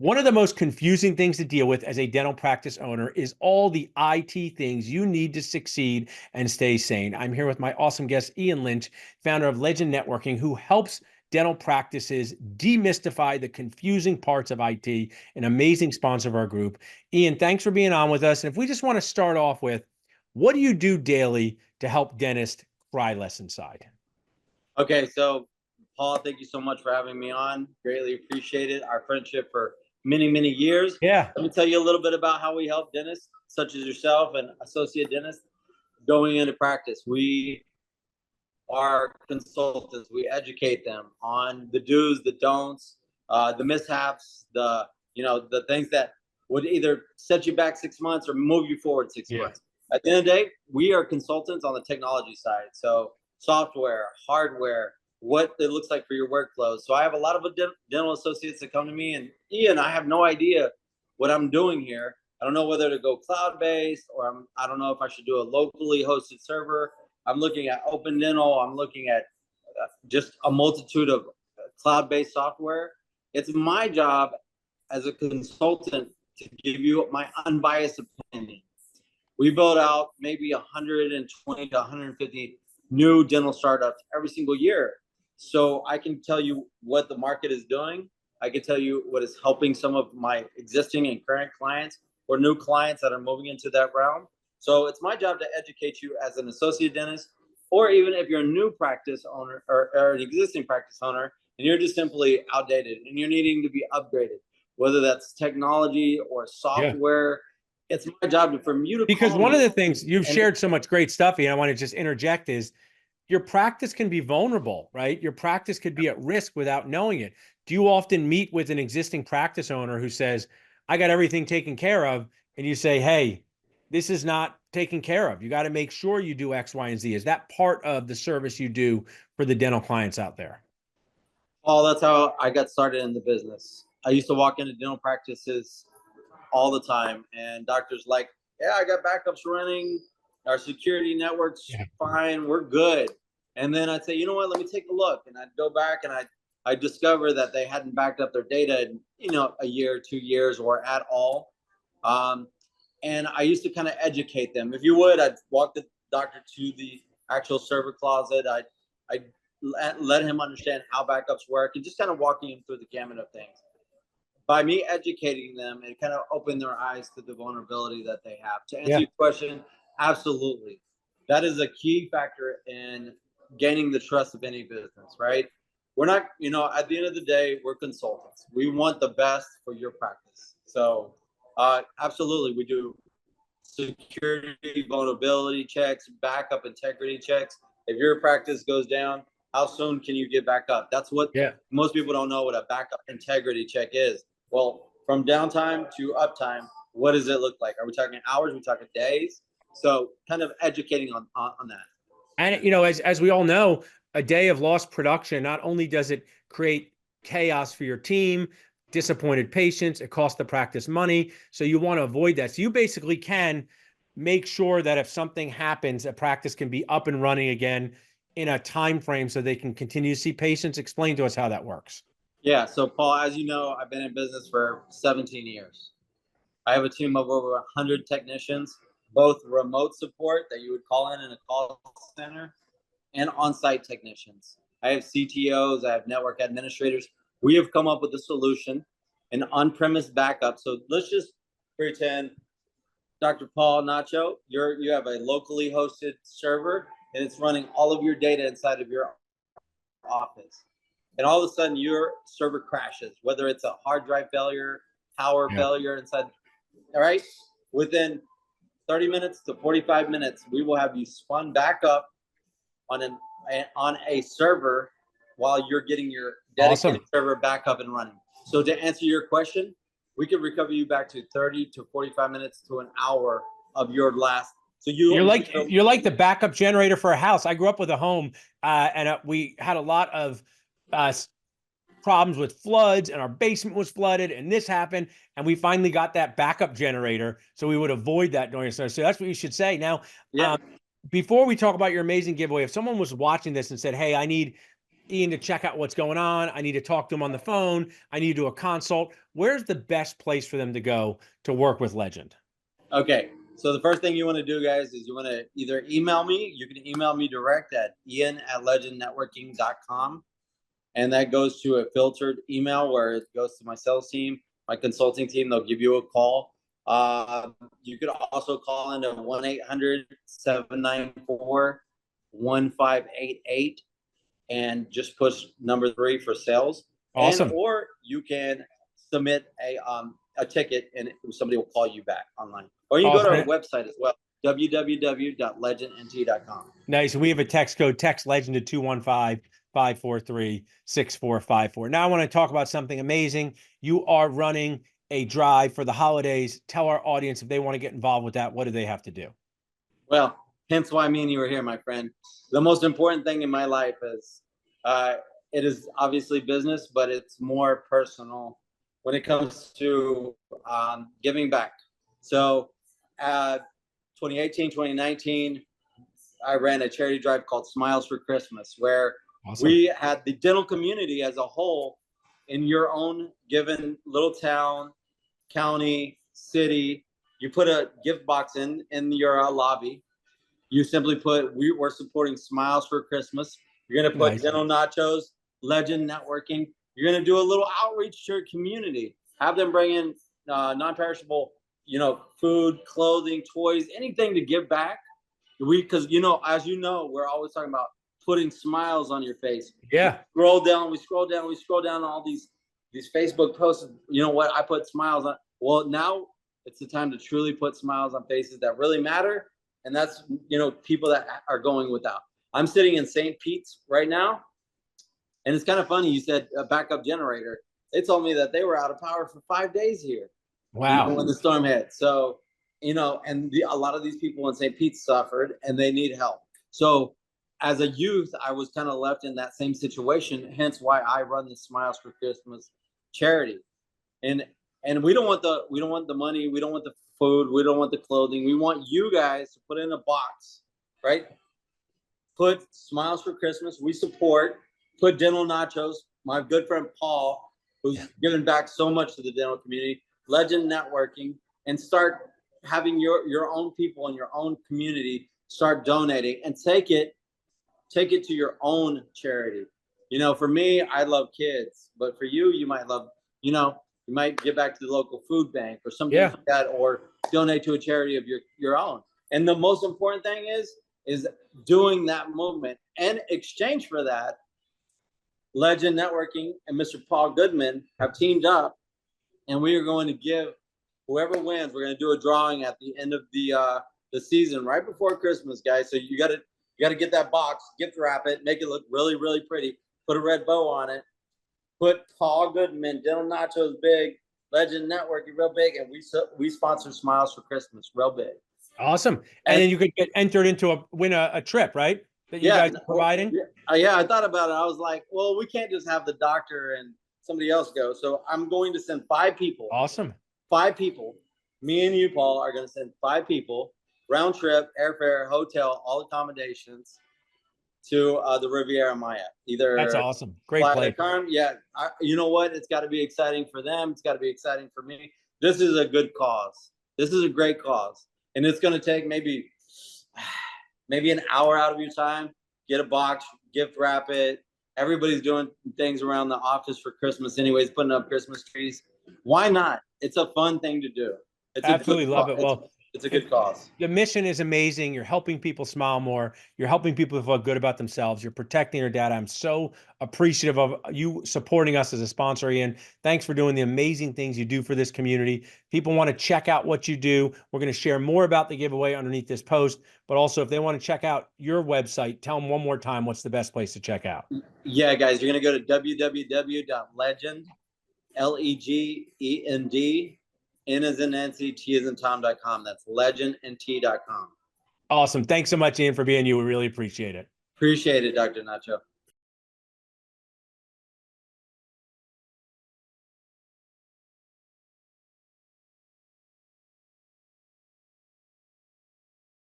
One of the most confusing things to deal with as a dental practice owner is all the IT things you need to succeed and stay sane. I'm here with my awesome guest, Ian Lynch, founder of Legend Networking, who helps dental practices demystify the confusing parts of IT, an amazing sponsor of our group. Ian, thanks for being on with us. And if we just want to start off with, what do you do daily to help dentists cry less inside? Okay, so Paul, thank you so much for having me on. Greatly appreciate it. Our friendship for many, many years. Yeah. Let me tell you a little bit about how we help dentists, such as yourself and associate dentists, going into practice. We are consultants. We educate them on the do's, the don'ts, the mishaps, the things that would either set you back 6 months or move you forward six Yeah. months. At the end of the day, we are consultants on the technology side. So software, hardware, what it looks like for your workflows. So I have a lot of dental associates that come to me and Ian, I have no idea what I'm doing here. I don't know whether to go cloud-based or I don't know if I should do a locally hosted server. I'm looking at Open Dental. I'm looking at just a multitude of cloud-based software. It's my job as a consultant to give you my unbiased opinion. We build out maybe 120 to 150 new dental startups every single year. So I can tell you what the market is doing. I can tell you what is helping some of my existing and current clients or new clients that are moving into that realm. So it's my job to educate you as an associate dentist, or even if you're a new practice owner or an existing practice owner and you're just simply outdated and you're needing to be upgraded, whether that's technology or Yeah. software. It's my job for you to Because call one of me. the things you've And shared so much great stuff, and I want to just interject is your practice can be vulnerable, right? Your practice could be at risk without knowing it. Do you often meet with an existing practice owner who says, I got everything taken care of, and you say, hey, this is not taken care of. You got to make sure you do X, Y, and Z. Is that part of the service you do for the dental clients out there? Paul, that's how I got started in the business. I used to walk into dental practices all the time, and doctors like, yeah, I got backups running. Our security network's Yeah. fine. We're good. And then I'd say, you know what? Let me take a look. And I'd go back and I discover that they hadn't backed up their data in, a year, 2 years, or at all. Um, and I used to kind of educate them. If you would, I'd walk the doctor to the actual server closet. I'd let him understand how backups work and just kind of walking him through the gamut of things. By me educating them, it kind of opened their eyes to the vulnerability that they have. To answer Yeah. your question, absolutely. That is a key factor in gaining the trust of any business, right? We're not, at the end of the day, we're consultants. We want the best for your practice. So, absolutely, we do security, vulnerability checks, backup integrity checks. If your practice goes down, how soon can you get back up? That's what Yeah. most people don't know what a backup integrity check is. Well, from downtime to uptime, what does it look like? Are we talking hours? Are we talking days? So kind of educating on that. And as we all know, a day of lost production, not only does it create chaos for your team, disappointed patients, it costs the practice money. So you want to avoid that. So you basically can make sure that if something happens, a practice can be up and running again in a time frame so they can continue to see patients. Explain to us how that works. Yeah. So Paul, as you know, I've been in business for 17 years. I have a team of over 100 technicians, both remote support that you would call in a call center and on-site technicians. I have CTOs, I have network administrators. We have come up with a solution, an on-premise backup. So let's just pretend, Dr. Paul Nacho, you have a locally hosted server and it's running all of your data inside of your office. And all of a sudden your server crashes, whether it's a hard drive failure, power Yeah. failure inside. All right. Within 30 minutes to 45 minutes, we will have you spun back up on a server while you're getting your dedicated Awesome. server back up and running. So to answer your question, we can recover you back to 30 to 45 minutes to an hour of your last. So You're like the backup generator for a house. I grew up with a home, and we had a lot of uh, problems with floods, and our basement was flooded, and this happened, and we finally got that backup generator, so we would avoid that during the snow. So that's what you should say. Now, yeah. before we talk about your amazing giveaway, if someone was watching this and said, "Hey, I need Ian to check out what's going on. I need to talk to him on the phone. I need to do a consult. Where's the best place for them to go to work with Legend? Okay. So the first thing you want to do, guys, is you want to either email me. You can email me direct at ian@legendnetworking.com. And that goes to a filtered email where it goes to my sales team, my consulting team. They'll give you a call. You could also call into 1-800-794-1588 and just push number 3 for sales. And Awesome. or you can submit a ticket and somebody will call you back online. Or you can go to our Awesome. website as well, www.legendnt.com. Nice. We have a text code, text Legend to 215-543-6454. Now I want to talk about something amazing. You are running a drive for the holidays. Tell our audience if they want to get involved with that, what do they have to do? Well, hence why me and you are here, my friend. The most important thing in my life is it is obviously business, but it's more personal when it comes to giving back. So 2018, 2019, I ran a charity drive called Smiles for Christmas, where Awesome. we had the dental community as a whole in your own given little town, county, city. You put a gift box in your lobby. You simply put, we're supporting Smiles for Christmas. You're going to put Nice. Dental Nachos, Legend Networking. You're going to do a little outreach to your community. Have them bring in non-perishable, food, clothing, toys, anything to give back. Because as you know, we're always talking about putting smiles on your face. Yeah. We scroll down all these Facebook posts. You know what? I put smiles on. Well, now it's the time to truly put smiles on faces that really matter. And that's, people that are going without. I'm sitting in St. Pete's right now. And it's kind of funny. You said a backup generator. They told me that they were out of power for 5 days here. Wow. When the storm hit. So, and a lot of these people in St. Pete suffered and they need help. So as a youth, I was kind of left in that same situation. Hence why I run the Smiles for Christmas charity. And we don't want the money. We don't want the food. We don't want the clothing. We want you guys to put in a box, right? Put Smiles for Christmas. We support. Put Dental Nachos. My good friend Paul, who's given back so much to the dental community. Legend Networking, and start having your own people in your own community start donating and take it to your own charity. For me, I love kids, but for you, you might love, you might give back to the local food bank or something like that, or donate to a charity of your own. And the most important thing is doing that movement. And exchange for that, Legend Networking and Mr. Paul Goodman have teamed up. And we are going to give whoever wins. We're going to do a drawing at the end of the season, right before Christmas, guys. So you got to get that box, gift wrap it, make it look really, really pretty. Put a red bow on it. Put Paul Goodman, Dental Nachos big, Legend Networking real big, and we sponsor Smiles for Christmas real big. Awesome. And then you could get entered into win a trip, right? That you guys are providing. Yeah, I thought about it. I was like, well, we can't just have the doctor and somebody else go. So I'm going to send 5 people. Awesome. 5 people. Me and you, Paul, are going to send 5 people, round trip, airfare, hotel, all accommodations to the Riviera Maya. That's awesome. Great play. Yeah. You know what? It's got to be exciting for them. It's got to be exciting for me. This is a good cause. This is a great cause. And it's going to take maybe an hour out of your time. Get a box, gift wrap it. Everybody's doing things around the office for Christmas anyways, putting up Christmas trees. Why not? It's a fun thing to do. Absolutely love it. Well, it's a good cause. The mission is amazing. You're helping people smile more. You're helping people feel good about themselves. You're protecting their data. I'm so appreciative of you supporting us as a sponsor, Ian. Thanks for doing the amazing things you do for this community. People want to check out what you do. We're going to share more about the giveaway underneath this post, but also if they want to check out your website, tell them one more time what's the best place to check out. Yeah, guys, you're going to go to www.legend, LEGEND, N as in Nancy, T as in Tom.com. That's legendnt.com. Awesome. Thanks so much, Ian, for being you. We really appreciate it. Appreciate it, Dr. Nacho.